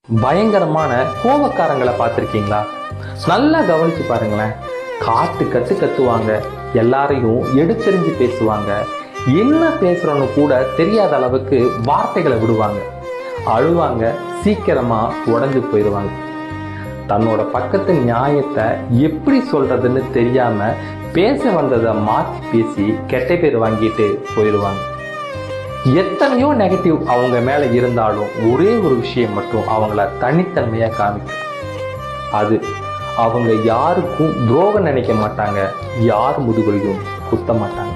பயங்கரமான கோபக்காரங்களை பார்த்துருக்கீங்களா? நல்லா கவனிச்சு பாருங்களேன். காட்டு கத்து கத்துவாங்க, எல்லாரையும் எடுத்தெறிஞ்சு பேசுவாங்க, என்ன பேசுறோன்னு கூட தெரியாத அளவுக்கு வார்த்தைகளை விடுவாங்க, அழுவாங்க, சீக்கிரமா உடஞ்சு போயிடுவாங்க. தன்னோட பக்கத்து நியாயத்தை எப்படி சொல்றதுன்னு தெரியாம பேச வந்ததை மாற்றி பேசி கெட்ட பேர் வாங்கிட்டு போயிடுவாங்க. எத்தனையோ நெகட்டிவ் அவங்க மேல இருந்தாலும் ஒரே ஒரு விஷயம் மட்டும் அவங்கள தனித்தன்மையா காமிக்கும். அது அவங்க யாருக்கும் துரோகம் நினைக்க மாட்டாங்க, யார் முதுகுலையும் குத்த மாட்டாங்க.